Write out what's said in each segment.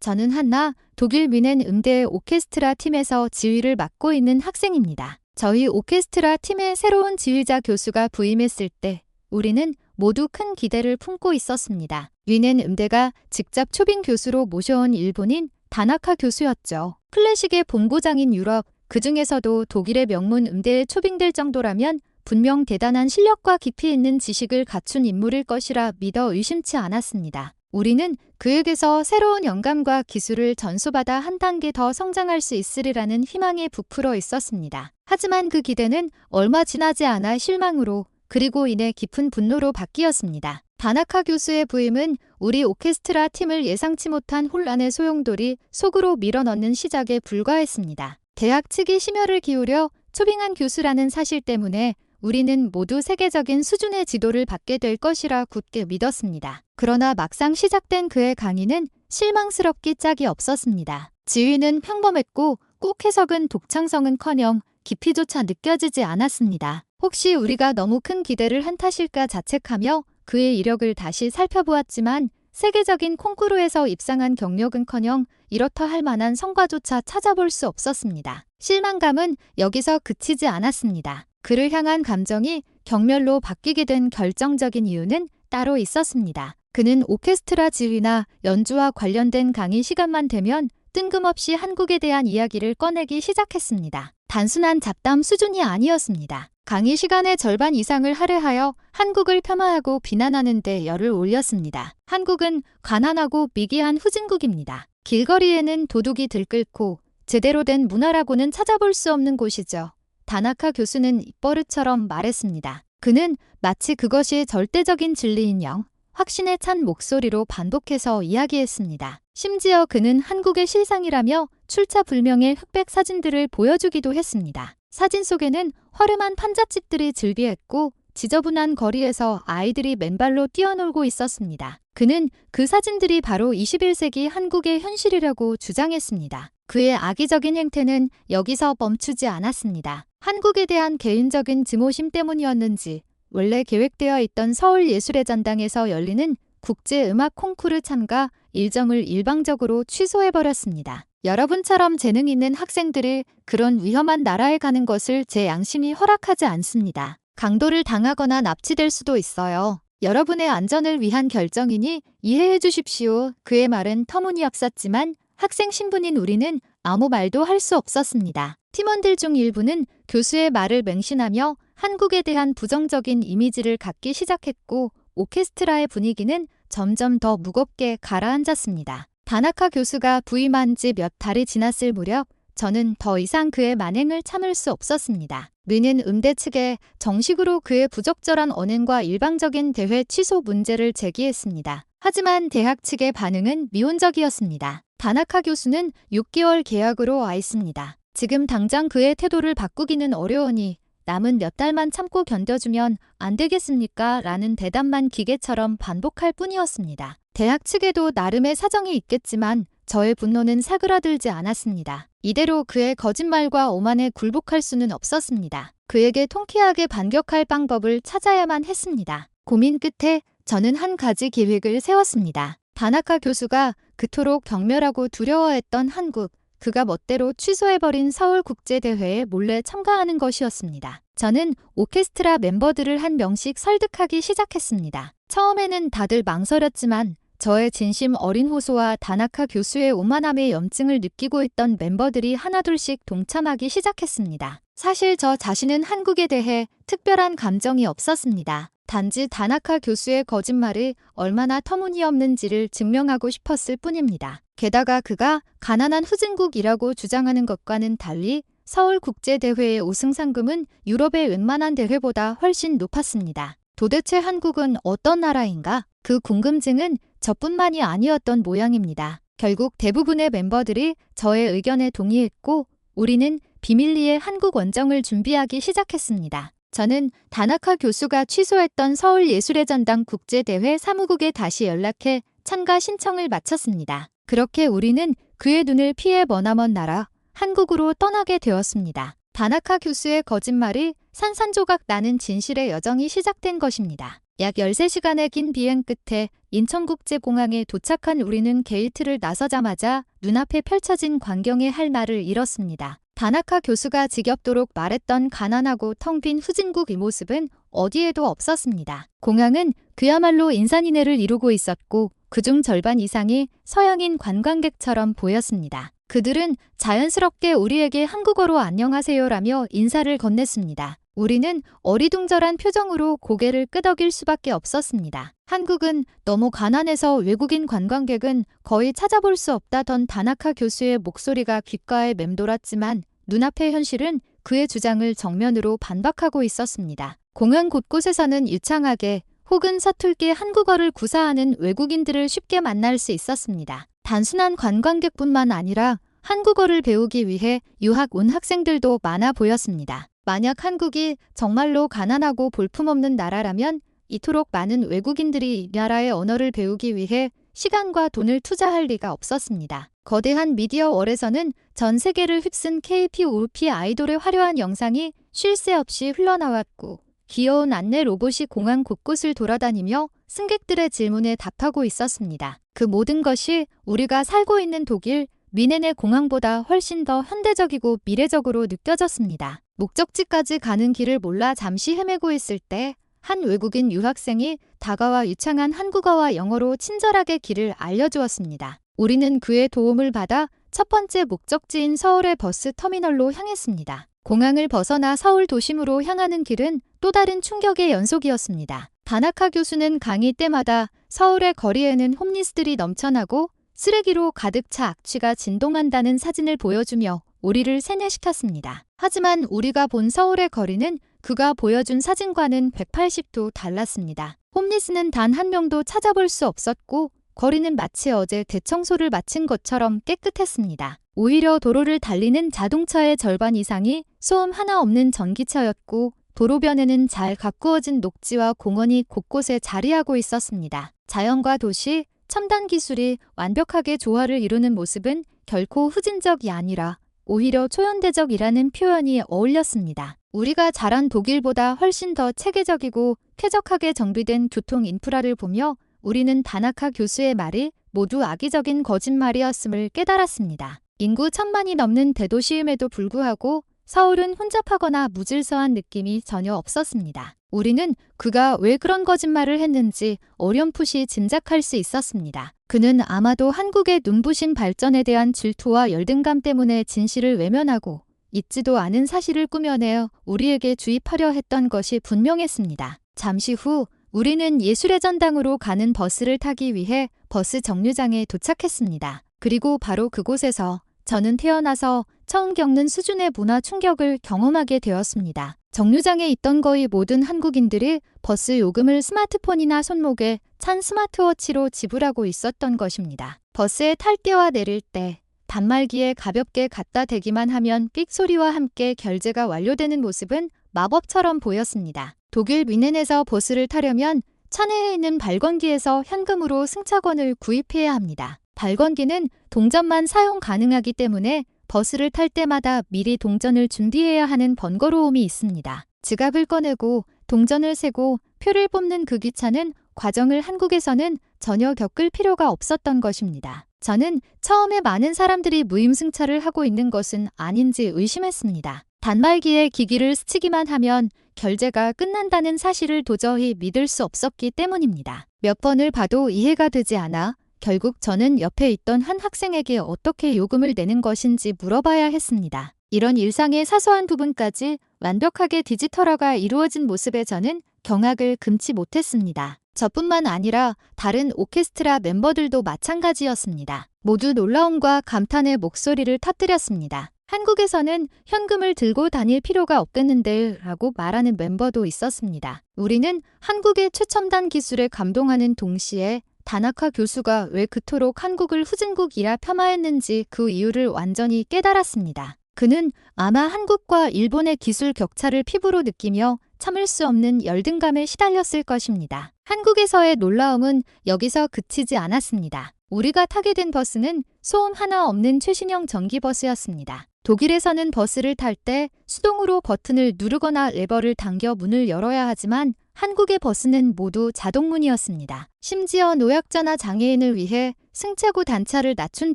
저는 한나, 독일 뮌헨 음대 오케스트라 팀에서 지휘를 맡고 있는 학생입니다. 저희 오케스트라 팀의 새로운 지휘자 교수가 부임했을 때 우리는 모두 큰 기대를 품고 있었습니다. 뮌헨 음대가 직접 초빙 교수로 모셔온 일본인 다나카 교수였죠. 클래식의 본고장인 유럽, 그 중에서도 독일의 명문 음대에 초빙될 정도라면 분명 대단한 실력과 깊이 있는 지식을 갖춘 인물일 것이라 믿어 의심치 않았습니다. 우리는 그에게서 새로운 영감과 기술을 전수받아 한 단계 더 성장할 수 있으리라는 희망에 부풀어 있었습니다. 하지만 그 기대는 얼마 지나지 않아 실망으로 그리고 이내 깊은 분노로 바뀌었습니다. 다나카 교수의 부임은 우리 오케스트라 팀을 예상치 못한 혼란의 소용돌이 속으로 밀어넣는 시작에 불과했습니다. 대학 측이 심혈을 기울여 초빙한 교수라는 사실 때문에 우리는 모두 세계적인 수준의 지도를 받게 될 것이라 굳게 믿었습니다. 그러나 막상 시작된 그의 강의는 실망스럽기 짝이 없었습니다. 지휘는 평범했고 꼭 해석은 독창성은커녕 깊이조차 느껴지지 않았습니다. 혹시 우리가 너무 큰 기대를 한 탓일까 자책하며 그의 이력을 다시 살펴보았지만 세계적인 콩쿠르에서 입상한 경력은커녕 이렇다 할 만한 성과조차 찾아볼 수 없었습니다. 실망감은 여기서 그치지 않았습니다. 그를 향한 감정이 경멸로 바뀌게 된 결정적인 이유는 따로 있었습니다. 그는 오케스트라 지휘나 연주와 관련된 강의 시간만 되면 뜬금없이 한국에 대한 이야기를 꺼내기 시작했습니다. 단순한 잡담 수준이 아니었습니다. 강의 시간의 절반 이상을 할애하여 한국을 폄하하고 비난하는 데 열을 올렸습니다. 한국은 가난하고 미개한 후진국입니다. 길거리에는 도둑이 들끓고 제대로 된 문화라고는 찾아볼 수 없는 곳이죠. 다나카 교수는 입버릇처럼 말했습니다. 그는 마치 그것이 절대적인 진리인 영, 확신에 찬 목소리로 반복해서 이야기했습니다. 심지어 그는 한국의 실상이라며 출처불명의 흑백 사진들을 보여주기도 했습니다. 사진 속에는 허름한 판잣집들이 즐비했고 지저분한 거리에서 아이들이 맨발로 뛰어놀고 있었습니다. 그는 그 사진들이 바로 21세기 한국의 현실이라고 주장했습니다. 그의 악의적인 행태는 여기서 멈추지 않았습니다. 한국에 대한 개인적인 증오심 때문이었는지 원래 계획되어 있던 서울예술의 전당에서 열리는 국제음악 콩쿠르 참가 일정을 일방적으로 취소해버렸습니다. 여러분처럼 재능 있는 학생들이 그런 위험한 나라에 가는 것을 제 양심이 허락하지 않습니다. 강도를 당하거나 납치될 수도 있어요. 여러분의 안전을 위한 결정이니 이해해 주십시오. 그의 말은 터무니없었지만 학생 신분인 우리는 아무 말도 할 수 없었습니다. 팀원들 중 일부는 교수의 말을 맹신하며 한국에 대한 부정적인 이미지를 갖기 시작했고 오케스트라의 분위기는 점점 더 무겁게 가라앉았습니다. 다나카 교수가 부임한 지 몇 달이 지났을 무렵 저는 더 이상 그의 만행을 참을 수 없었습니다. 뮌헨 음대 측에 정식으로 그의 부적절한 언행과 일방적인 대회 취소 문제를 제기했습니다. 하지만 대학 측의 반응은 미온적이었습니다. 다나카 교수는 6개월 계약으로 와 있습니다. 지금 당장 그의 태도를 바꾸기는 어려우니 남은 몇 달만 참고 견뎌주면 안 되겠습니까? 라는 대답만 기계처럼 반복할 뿐이었습니다. 대학 측에도 나름의 사정이 있겠지만 저의 분노는 사그라들지 않았습니다. 이대로 그의 거짓말과 오만에 굴복할 수는 없었습니다. 그에게 통쾌하게 반격할 방법을 찾아야만 했습니다. 고민 끝에 저는 한 가지 계획을 세웠습니다. 다나카 교수가 그토록 경멸하고 두려워했던 한국, 그가 멋대로 취소해버린 서울국제대회에 몰래 참가하는 것이었습니다. 저는 오케스트라 멤버들을 한 명씩 설득하기 시작했습니다. 처음에는 다들 망설였지만 저의 진심 어린 호소와 다나카 교수의 오만함의 염증을 느끼고 있던 멤버들이 하나둘씩 동참하기 시작했습니다. 사실 저 자신은 한국에 대해 특별한 감정이 없었습니다. 단지 다나카 교수의 거짓말이 얼마나 터무니없는지를 증명하고 싶었을 뿐입니다. 게다가 그가 가난한 후진국이라고 주장하는 것과는 달리 서울국제대회의 우승 상금은 유럽의 웬만한 대회보다 훨씬 높았습니다. 도대체 한국은 어떤 나라인가? 그 궁금증은 저뿐만이 아니었던 모양입니다. 결국 대부분의 멤버들이 저의 의견에 동의했고 우리는 비밀리에 한국 원정을 준비하기 시작했습니다. 저는 다나카 교수가 취소했던 서울예술의 전당 국제대회 사무국에 다시 연락해 참가 신청을 마쳤습니다. 그렇게 우리는 그의 눈을 피해 머나먼 나라 한국으로 떠나게 되었습니다. 다나카 교수의 거짓말이 산산조각 나는 진실의 여정이 시작된 것입니다. 약 13시간의 긴 비행 끝에 인천국제공항에 도착한 우리는 게이트를 나서자마자 눈앞에 펼쳐진 광경에 할 말을 잃었습니다. 다나카 교수가 지겹도록 말했던 가난하고 텅 빈 후진국 이 모습은 어디에도 없었습니다. 공항은 그야말로 인산인해를 이루고 있었고 그중 절반 이상이 서양인 관광객처럼 보였습니다. 그들은 자연스럽게 우리에게 한국어로 안녕하세요라며 인사를 건넸습니다. 우리는 어리둥절한 표정으로 고개를 끄덕일 수밖에 없었습니다. 한국은 너무 가난해서 외국인 관광객은 거의 찾아볼 수 없다던 다나카 교수의 목소리가 귓가에 맴돌았지만 눈앞의 현실은 그의 주장을 정면으로 반박하고 있었습니다. 공항 곳곳에서는 유창하게 혹은 서툴게 한국어를 구사하는 외국인들을 쉽게 만날 수 있었습니다. 단순한 관광객뿐만 아니라 한국어를 배우기 위해 유학 온 학생들도 많아 보였습니다. 만약 한국이 정말로 가난하고 볼품없는 나라라면 이토록 많은 외국인들이 이 나라의 언어를 배우기 위해 시간과 돈을 투자할 리가 없었습니다. 거대한 미디어월에서는 전 세계를 휩쓴 K-pop 아이돌의 화려한 영상이 쉴 새 없이 흘러나왔고 귀여운 안내 로봇이 공항 곳곳을 돌아다니며 승객들의 질문에 답하고 있었습니다. 그 모든 것이 우리가 살고 있는 독일 뮌헨의 공항보다 훨씬 더 현대적이고 미래적으로 느껴졌습니다. 목적지까지 가는 길을 몰라 잠시 헤매고 있을 때 한 외국인 유학생이 다가와 유창한 한국어와 영어로 친절하게 길을 알려주었습니다. 우리는 그의 도움을 받아 첫 번째 목적지인 서울의 버스 터미널로 향했습니다. 공항을 벗어나 서울 도심으로 향하는 길은 또 다른 충격의 연속이었습니다. 다나카 교수는 강의 때마다 서울의 거리에는 홈리스들이 넘쳐나고 쓰레기로 가득 차 악취가 진동한다는 사진을 보여주며 우리를 세뇌시켰습니다. 하지만 우리가 본 서울의 거리는 그가 보여준 사진과는 180도 달랐습니다. 홈리스는 단 한 명도 찾아볼 수 없었고 거리는 마치 어제 대청소를 마친 것처럼 깨끗했습니다. 오히려 도로를 달리는 자동차의 절반 이상이 소음 하나 없는 전기차였고 도로변에는 잘 가꾸어진 녹지와 공원이 곳곳에 자리하고 있었습니다. 자연과 도시, 첨단 기술이 완벽하게 조화를 이루는 모습은 결코 후진적이 아니라 오히려 초현대적이라는 표현이 어울렸습니다. 우리가 자란 독일보다 훨씬 더 체계적이고 쾌적하게 정비된 교통 인프라를 보며 우리는 다나카 교수의 말이 모두 악의적인 거짓말이었음을 깨달았습니다. 인구 1000만이 넘는 대도시임에도 불구하고 서울은 혼잡하거나 무질서한 느낌이 전혀 없었습니다. 우리는 그가 왜 그런 거짓말을 했는지 어렴풋이 짐작할 수 있었습니다. 그는 아마도 한국의 눈부신 발전에 대한 질투와 열등감 때문에 진실을 외면하고 있지도 않은 사실을 꾸며내어 우리에게 주입하려 했던 것이 분명했습니다. 잠시 후 우리는 예술의 전당으로 가는 버스를 타기 위해 버스 정류장에 도착했습니다. 그리고 바로 그곳에서 저는 태어나서 처음 겪는 수준의 문화 충격을 경험하게 되었습니다. 정류장에 있던 거의 모든 한국인들이 버스 요금을 스마트폰이나 손목에 찬 스마트워치로 지불하고 있었던 것입니다. 버스에 탈 때와 내릴 때 단말기에 가볍게 갖다 대기만 하면 삑 소리와 함께 결제가 완료되는 모습은 마법처럼 보였습니다. 독일 뮌헨에서 버스를 타려면 차내에 있는 발권기에서 현금으로 승차권을 구입해야 합니다. 발권기는 동전만 사용 가능하기 때문에 버스를 탈 때마다 미리 동전을 준비해야 하는 번거로움이 있습니다. 지갑을 꺼내고 동전을 세고 표를 뽑는 그 귀찮은 과정을 한국에서는 전혀 겪을 필요가 없었던 것입니다. 저는 처음에 많은 사람들이 무임승차를 하고 있는 것은 아닌지 의심했습니다. 단말기에 기기를 스치기만 하면 결제가 끝난다는 사실을 도저히 믿을 수 없었기 때문입니다. 몇 번을 봐도 이해가 되지 않아 결국 저는 옆에 있던 한 학생에게 어떻게 요금을 내는 것인지 물어봐야 했습니다. 이런 일상의 사소한 부분까지 완벽하게 디지털화가 이루어진 모습에 저는 경악을 금치 못했습니다. 저뿐만 아니라 다른 오케스트라 멤버들도 마찬가지였습니다. 모두 놀라움과 감탄의 목소리를 터뜨렸습니다. 한국에서는 현금을 들고 다닐 필요가 없겠는데 라고 말하는 멤버도 있었습니다. 우리는 한국의 최첨단 기술에 감동하는 동시에 다나카 교수가 왜 그토록 한국을 후진국이라 폄하했는지 그 이유를 완전히 깨달았습니다. 그는 아마 한국과 일본의 기술 격차를 피부로 느끼며 참을 수 없는 열등감에 시달렸을 것입니다. 한국에서의 놀라움은 여기서 그치지 않았습니다. 우리가 타게 된 버스는 소음 하나 없는 최신형 전기버스였습니다. 독일에서는 버스를 탈 때 수동으로 버튼을 누르거나 레버를 당겨 문을 열어야 하지만 한국의 버스는 모두 자동문이었습니다. 심지어 노약자나 장애인을 위해 승차구 단차를 낮춘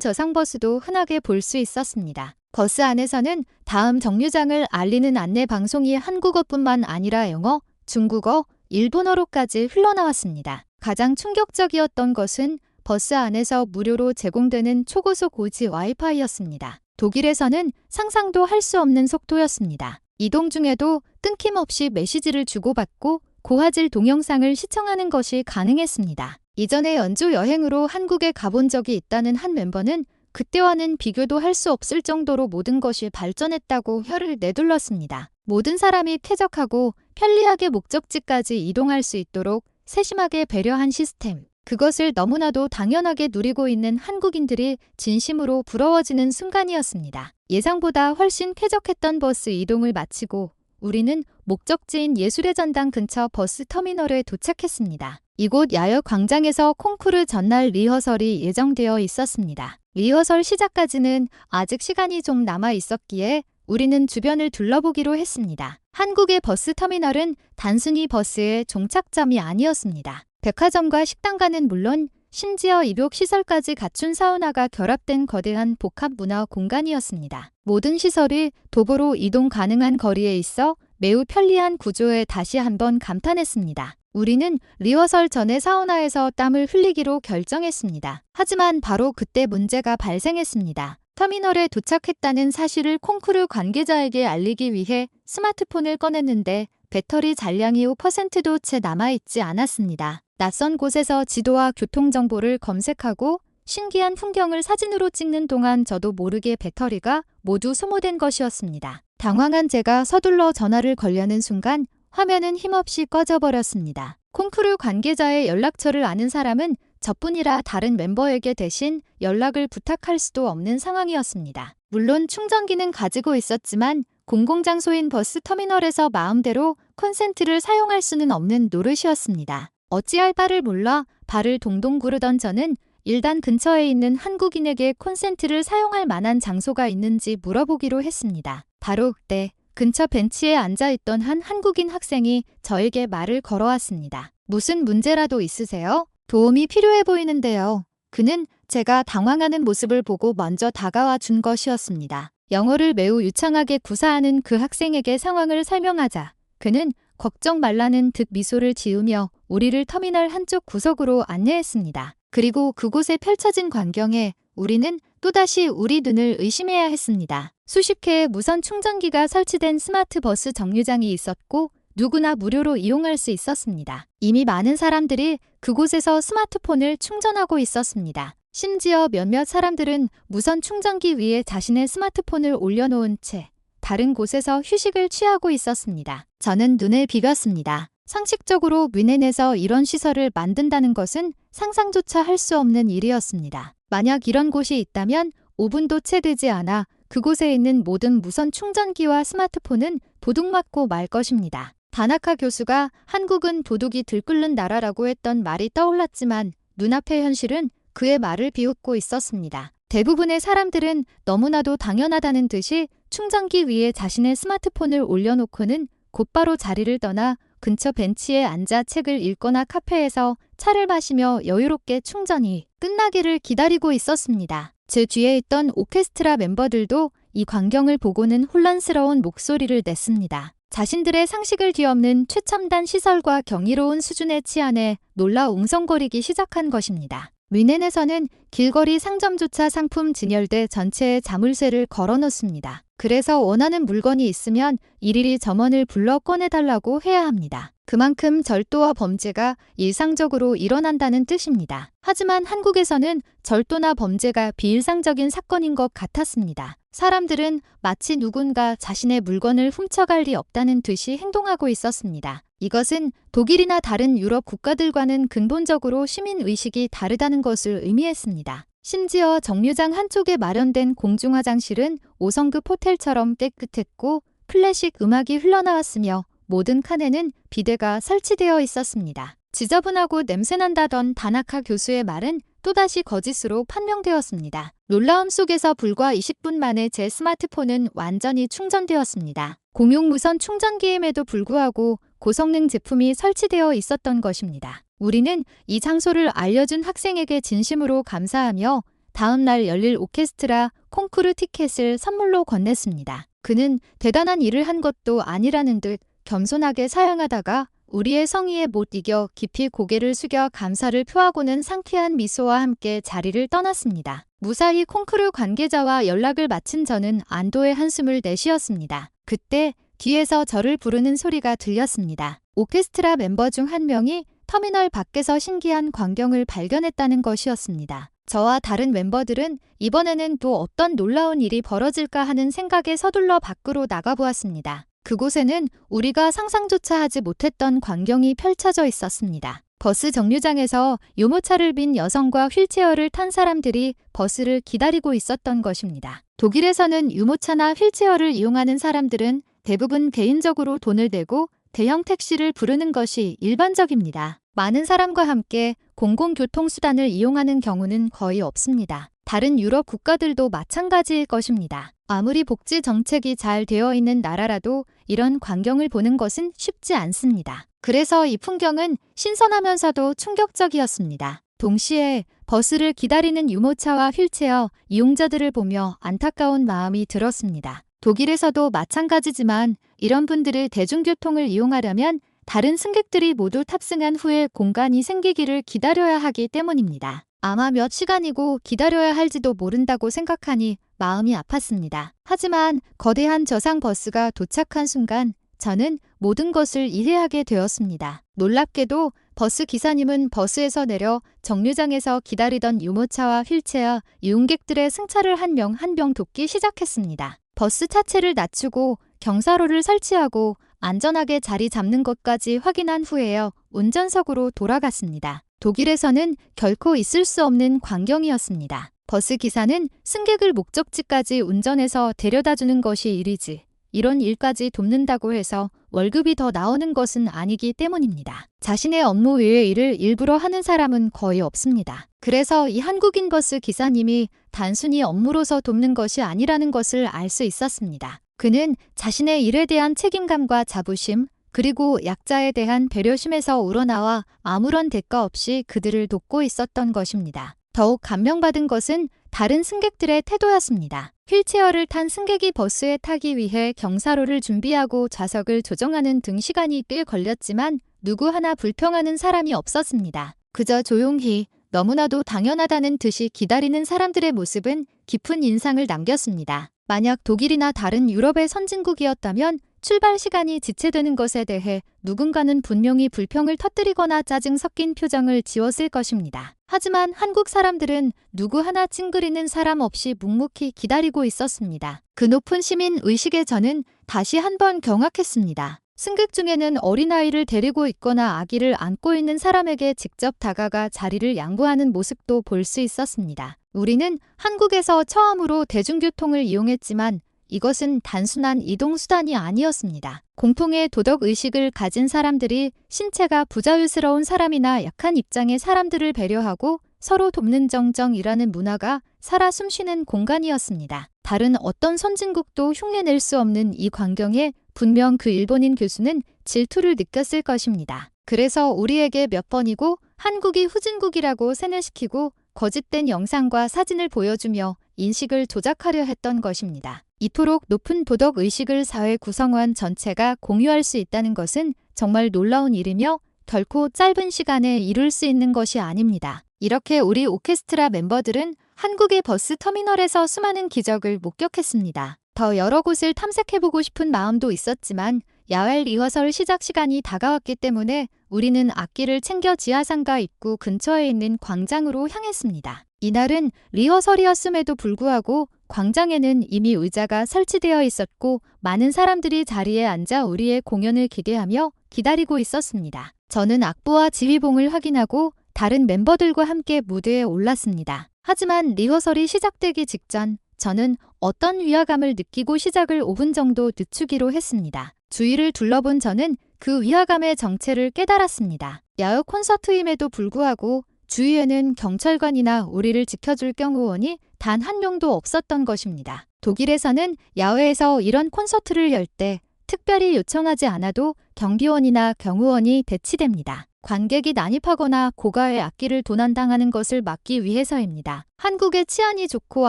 저상버스도 흔하게 볼 수 있었습니다. 버스 안에서는 다음 정류장을 알리는 안내 방송이 한국어뿐만 아니라 영어, 중국어, 일본어로까지 흘러나왔습니다. 가장 충격적이었던 것은 버스 안에서 무료로 제공되는 초고속 5G 와이파이였습니다. 독일에서는 상상도 할 수 없는 속도였습니다. 이동 중에도 끊김없이 메시지를 주고받고 고화질 동영상을 시청하는 것이 가능했습니다. 이전에 연주 여행으로 한국에 가본 적이 있다는 한 멤버는 그때와는 비교도 할 수 없을 정도로 모든 것이 발전했다고 혀를 내둘렀습니다. 모든 사람이 쾌적하고 편리하게 목적지까지 이동할 수 있도록 세심하게 배려한 시스템. 그것을 너무나도 당연하게 누리고 있는 한국인들이 진심으로 부러워지는 순간이었습니다. 예상보다 훨씬 쾌적했던 버스 이동을 마치고 우리는 목적지인 예술의 전당 근처 버스 터미널에 도착했습니다. 이곳 야역 광장에서 콩쿠르 전날 리허설이 예정되어 있었습니다. 리허설 시작까지는 아직 시간이 좀 남아 있었기에 우리는 주변을 둘러보기로 했습니다. 한국의 버스 터미널은 단순히 버스의 종착점이 아니었습니다. 백화점과 식당과는 물론 심지어 입욕시설까지 갖춘 사우나가 결합된 거대한 복합문화 공간이었습니다. 모든 시설이 도보로 이동 가능한 거리에 있어 매우 편리한 구조에 다시 한번 감탄했습니다. 우리는 리허설 전에 사우나에서 땀을 흘리기로 결정했습니다. 하지만 바로 그때 문제가 발생했습니다. 터미널에 도착했다는 사실을 콩쿠르 관계자에게 알리기 위해 스마트폰을 꺼냈는데 배터리 잔량이 5%도 채 남아있지 않았습니다. 낯선 곳에서 지도와 교통정보를 검색하고 신기한 풍경을 사진으로 찍는 동안 저도 모르게 배터리가 모두 소모된 것이었습니다. 당황한 제가 서둘러 전화를 걸려는 순간 화면은 힘없이 꺼져버렸습니다. 콩쿠르 관계자의 연락처를 아는 사람은 저뿐이라 다른 멤버에게 대신 연락을 부탁할 수도 없는 상황이었습니다. 물론 충전기는 가지고 있었지만 공공장소인 버스 터미널에서 마음대로 콘센트를 사용할 수는 없는 노릇이었습니다. 어찌할 바를 몰라 발을 동동 구르던 저는 일단 근처에 있는 한국인에게 콘센트를 사용할 만한 장소가 있는지 물어보기로 했습니다. 바로 그때 근처 벤치에 앉아있던 한 한국인 학생이 저에게 말을 걸어왔습니다. 무슨 문제라도 있으세요? 도움이 필요해 보이는데요. 그는 제가 당황하는 모습을 보고 먼저 다가와 준 것이었습니다. 영어를 매우 유창하게 구사하는 그 학생에게 상황을 설명하자 그는 걱정 말라는 듯 미소를 지으며 우리를 터미널 한쪽 구석으로 안내했습니다. 그리고 그곳에 펼쳐진 광경에 우리는 또다시 우리 눈을 의심해야 했습니다. 수십 개의 무선 충전기가 설치된 스마트 버스 정류장이 있었고 누구나 무료로 이용할 수 있었습니다. 이미 많은 사람들이 그곳에서 스마트폰을 충전하고 있었습니다. 심지어 몇몇 사람들은 무선 충전기 위에 자신의 스마트폰을 올려놓은 채 다른 곳에서 휴식을 취하고 있었습니다. 저는 눈을 비볐습니다. 상식적으로 뮌헨에서 이런 시설을 만든다는 것은 상상조차 할 수 없는 일이었습니다. 만약 이런 곳이 있다면 5분도 채 되지 않아 그곳에 있는 모든 무선 충전기와 스마트폰은 도둑맞고 말 것입니다. 다나카 교수가 한국은 도둑이 들끓는 나라라고 했던 말이 떠올랐지만 눈앞의 현실은 그의 말을 비웃고 있었습니다. 대부분의 사람들은 너무나도 당연하다는 듯이 충전기 위에 자신의 스마트폰을 올려놓고는 곧바로 자리를 떠나 근처 벤치에 앉아 책을 읽거나 카페에서 차를 마시며 여유롭게 충전이 끝나기를 기다리고 있었습니다. 제 뒤에 있던 오케스트라 멤버들도 이 광경을 보고는 혼란스러운 목소리를 냈습니다. 자신들의 상식을 뒤엎는 최첨단 시설과 경이로운 수준의 치안에 놀라 웅성거리기 시작한 것입니다. 뮌헨에서는 길거리 상점조차 상품 진열대 전체에 자물쇠를 걸어놓습니다. 그래서 원하는 물건이 있으면 일일이 점원을 불러 꺼내달라고 해야 합니다. 그만큼 절도와 범죄가 일상적으로 일어난다는 뜻입니다. 하지만 한국에서는 절도나 범죄가 비일상적인 사건인 것 같았습니다. 사람들은 마치 누군가 자신의 물건을 훔쳐갈 리 없다는 듯이 행동하고 있었습니다. 이것은 독일이나 다른 유럽 국가들과는 근본적으로 시민의식이 다르다는 것을 의미했습니다. 심지어 정류장 한쪽에 마련된 공중화장실은 5성급 호텔처럼 깨끗했고 클래식 음악이 흘러나왔으며 모든 칸에는 비데가 설치되어 있었습니다. 지저분하고 냄새난다던 다나카 교수의 말은 또다시 거짓으로 판명되었습니다. 놀라움 속에서 불과 20분 만에 제 스마트폰은 완전히 충전되었습니다. 공용 무선 충전기임에도 불구하고 고성능 제품이 설치되어 있었던 것입니다. 우리는 이 장소를 알려준 학생에게 진심으로 감사하며 다음 날 열릴 오케스트라 콩쿠르 티켓을 선물로 건넸습니다. 그는 대단한 일을 한 것도 아니라는 듯 겸손하게 사양하다가 우리의 성의에 못 이겨 깊이 고개를 숙여 감사를 표하고는 상쾌한 미소와 함께 자리를 떠났습니다. 무사히 콩쿠르 관계자와 연락을 마친 저는 안도의 한숨을 내쉬었습니다. 그때 뒤에서 저를 부르는 소리가 들렸습니다. 오케스트라 멤버 중 한 명이 터미널 밖에서 신기한 광경을 발견했다는 것이었습니다. 저와 다른 멤버들은 이번에는 또 어떤 놀라운 일이 벌어질까 하는 생각에 서둘러 밖으로 나가보았습니다. 그곳에는 우리가 상상조차 하지 못했던 광경이 펼쳐져 있었습니다. 버스 정류장에서 유모차를 빈 여성과 휠체어를 탄 사람들이 버스를 기다리고 있었던 것입니다. 독일에서는 유모차나 휠체어를 이용하는 사람들은 대부분 개인적으로 돈을 대고 대형 택시를 부르는 것이 일반적입니다. 많은 사람과 함께 공공교통수단을 이용하는 경우는 거의 없습니다. 다른 유럽 국가들도 마찬가지일 것입니다. 아무리 복지 정책이 잘 되어 있는 나라라도 이런 광경을 보는 것은 쉽지 않습니다. 그래서 이 풍경은 신선하면서도 충격적이었습니다. 동시에 버스를 기다리는 유모차와 휠체어 이용자들을 보며 안타까운 마음이 들었습니다. 독일에서도 마찬가지지만 이런 분들을 대중교통을 이용하려면 다른 승객들이 모두 탑승한 후에 공간이 생기기를 기다려야 하기 때문입니다. 아마 몇 시간이고 기다려야 할지도 모른다고 생각하니 마음이 아팠습니다. 하지만 거대한 저상 버스가 도착한 순간 저는 모든 것을 이해하게 되었습니다. 놀랍게도 버스 기사님은 버스에서 내려 정류장에서 기다리던 유모차와 휠체어 이용객들의 승차를 한 명 한 명 돕기 시작했습니다. 버스 차체를 낮추고 경사로를 설치하고 안전하게 자리 잡는 것까지 확인한 후에요. 운전석으로 돌아갔습니다. 독일에서는 결코 있을 수 없는 광경이었습니다. 버스 기사는 승객을 목적지까지 운전해서 데려다주는 것이 일이지 이런 일까지 돕는다고 해서 월급이 더 나오는 것은 아니기 때문입니다. 자신의 업무 외의 일을 일부러 하는 사람은 거의 없습니다. 그래서 이 한국인 버스 기사님이 단순히 업무로서 돕는 것이 아니라는 것을 알 수 있었습니다. 그는 자신의 일에 대한 책임감과 자부심, 그리고 약자에 대한 배려심에서 우러나와 아무런 대가 없이 그들을 돕고 있었던 것입니다. 더욱 감명받은 것은 다른 승객들의 태도였습니다. 휠체어를 탄 승객이 버스에 타기 위해 경사로를 준비하고 좌석을 조정하는 등 시간이 꽤 걸렸지만 누구 하나 불평하는 사람이 없었습니다. 그저 조용히 너무나도 당연하다는 듯이 기다리는 사람들의 모습은 깊은 인상을 남겼습니다. 만약 독일이나 다른 유럽의 선진국이었다면 출발 시간이 지체되는 것에 대해 누군가는 분명히 불평을 터뜨리거나 짜증 섞인 표정을 지었을 것입니다. 하지만 한국 사람들은 누구 하나 찡그리는 사람 없이 묵묵히 기다리고 있었습니다. 그 높은 시민 의식에 저는 다시 한번 경악했습니다. 승객 중에는 어린아이를 데리고 있거나 아기를 안고 있는 사람에게 직접 다가가 자리를 양보하는 모습도 볼 수 있었습니다. 우리는 한국에서 처음으로 대중교통을 이용했지만 이것은 단순한 이동수단이 아니었습니다. 공통의 도덕의식을 가진 사람들이 신체가 부자유스러운 사람이나 약한 입장의 사람들을 배려하고 서로 돕는 정정이라는 문화가 살아 숨쉬는 공간이었습니다. 다른 어떤 선진국도 흉내낼 수 없는 이 광경에 분명 그 일본인 교수는 질투를 느꼈을 것입니다. 그래서 우리에게 몇 번이고 한국이 후진국이라고 세뇌시키고 거짓된 영상과 사진을 보여주며 인식을 조작하려 했던 것입니다. 이토록 높은 도덕의식을 사회 구성원 전체가 공유할 수 있다는 것은 정말 놀라운 일이며 결코 짧은 시간에 이룰 수 있는 것이 아닙니다. 이렇게 우리 오케스트라 멤버들은 한국의 버스 터미널에서 수많은 기적을 목격했습니다. 더 여러 곳을 탐색해보고 싶은 마음도 있었지만 야외 리허설 시작 시간이 다가왔기 때문에 우리는 악기를 챙겨 지하상가 입구 근처에 있는 광장으로 향했습니다. 이날은 리허설이었음에도 불구하고 광장에는 이미 의자가 설치되어 있었고 많은 사람들이 자리에 앉아 우리의 공연을 기대하며 기다리고 있었습니다. 저는 악보와 지휘봉을 확인하고 다른 멤버들과 함께 무대에 올랐습니다. 하지만 리허설이 시작되기 직전 저는 어떤 위화감을 느끼고 시작을 5분 정도 늦추기로 했습니다. 주위를 둘러본 저는 그 위화감의 정체를 깨달았습니다. 야외 콘서트임에도 불구하고 주위에는 경찰관이나 우리를 지켜줄 경호원이 단 한 명도 없었던 것입니다. 독일에서는 야외에서 이런 콘서트를 열 때 특별히 요청하지 않아도 경비원이나 경호원이 배치됩니다. 관객이 난입하거나 고가의 악기를 도난당하는 것을 막기 위해서입니다. 한국의 치안이 좋고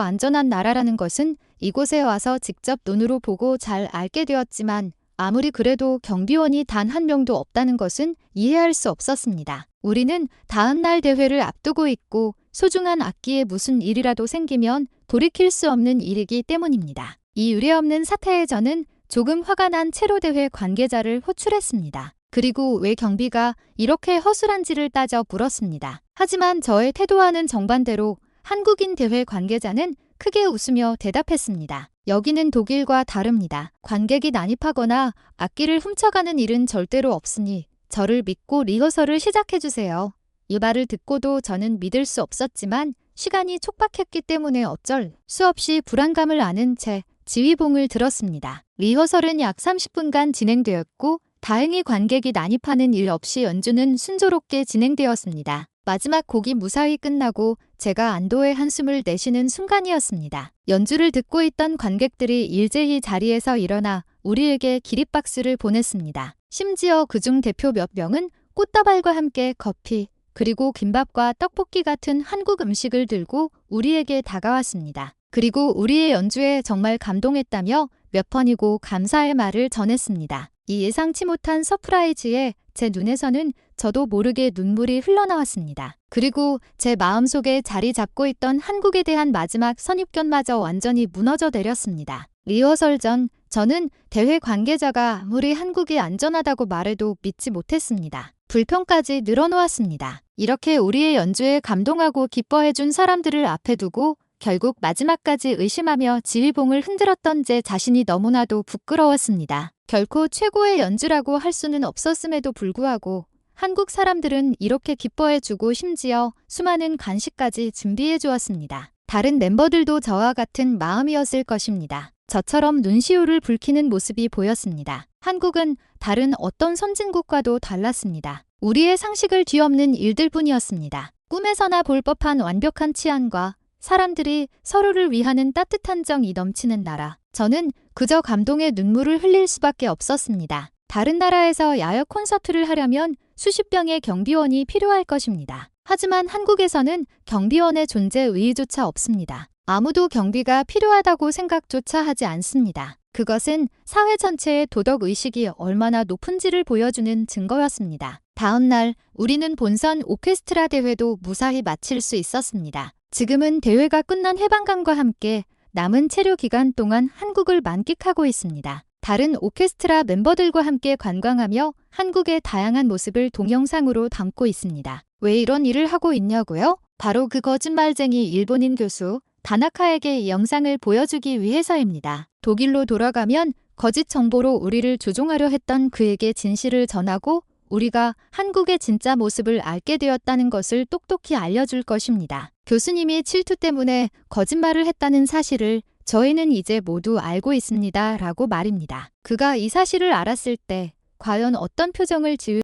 안전한 나라라는 것은 이곳에 와서 직접 눈으로 보고 잘 알게 되었지만 아무리 그래도 경비원이 단 한 명도 없다는 것은 이해할 수 없었습니다. 우리는 다음 날 대회를 앞두고 있고 소중한 악기에 무슨 일이라도 생기면 돌이킬 수 없는 일이기 때문입니다. 이 유례없는 사태에 저는 조금 화가 난 체로 대회 관계자를 호출했습니다. 그리고 왜 경비가 이렇게 허술한지를 따져 물었습니다. 하지만 저의 태도와는 정반대로 한국인 대회 관계자는 크게 웃으며 대답했습니다. 여기는 독일과 다릅니다. 관객이 난입하거나 악기를 훔쳐가는 일은 절대로 없으니 저를 믿고 리허설을 시작해주세요. 이 말을 듣고도 저는 믿을 수 없었지만 시간이 촉박했기 때문에 어쩔 수 없이 불안감을 아는 채 지휘봉을 들었습니다. 리허설은 약 30분간 진행되었고 다행히 관객이 난입하는 일 없이 연주는 순조롭게 진행되었습니다. 마지막 곡이 무사히 끝나고 제가 안도의 한숨을 내쉬는 순간이었습니다. 연주를 듣고 있던 관객들이 일제히 자리에서 일어나 우리에게 기립박수를 보냈습니다. 심지어 그중 대표 몇 명은 꽃다발과 함께 커피, 그리고 김밥과 떡볶이 같은 한국 음식을 들고 우리에게 다가왔습니다. 그리고 우리의 연주에 정말 감동했다며 몇 번이고 감사의 말을 전했습니다. 이 예상치 못한 서프라이즈에 제 눈에서는 저도 모르게 눈물이 흘러나왔습니다. 그리고 제 마음속에 자리 잡고 있던 한국에 대한 마지막 선입견마저 완전히 무너져 내렸습니다. 리허설 전 저는 대회 관계자가 아무리 한국이 안전하다고 말해도 믿지 못했습니다. 불평까지 늘어놓았습니다. 이렇게 우리의 연주에 감동하고 기뻐해준 사람들을 앞에 두고 결국 마지막까지 의심하며 지휘봉을 흔들었던 제 자신이 너무나도 부끄러웠습니다. 결코 최고의 연주라고 할 수는 없었음에도 불구하고 한국 사람들은 이렇게 기뻐해주고 심지어 수많은 간식까지 준비해 주었습니다. 다른 멤버들도 저와 같은 마음이었을 것입니다. 저처럼 눈시울을 붉히는 모습이 보였습니다. 한국은 다른 어떤 선진국과도 달랐습니다. 우리의 상식을 뒤엎는 일들뿐이었습니다. 꿈에서나 볼 법한 완벽한 치안과 사람들이 서로를 위하는 따뜻한 정이 넘치는 나라. 저는 그저 감동의 눈물을 흘릴 수밖에 없었습니다. 다른 나라에서 야외 콘서트를 하려면 수십 명의 경비원이 필요할 것입니다. 하지만 한국에서는 경비원의 존재 의의조차 없습니다. 아무도 경비가 필요하다고 생각조차 하지 않습니다. 그것은 사회 전체의 도덕의식이 얼마나 높은지를 보여주는 증거였습니다. 다음 날 우리는 본선 오케스트라 대회도 무사히 마칠 수 있었습니다. 지금은 대회가 끝난 해방감과 함께 남은 체류 기간 동안 한국을 만끽하고 있습니다. 다른 오케스트라 멤버들과 함께 관광하며 한국의 다양한 모습을 동영상으로 담고 있습니다. 왜 이런 일을 하고 있냐고요? 바로 그 거짓말쟁이 일본인 교수 다나카에게 이 영상을 보여주기 위해서입니다. 독일로 돌아가면 거짓 정보로 우리를 조종하려 했던 그에게 진실을 전하고 우리가 한국의 진짜 모습을 알게 되었다는 것을 똑똑히 알려줄 것입니다. 교수님이 질투 때문에 거짓말을 했다는 사실을 저희는 이제 모두 알고 있습니다. 라고 말입니다. 그가 이 사실을 알았을 때 과연 어떤 표정을 지을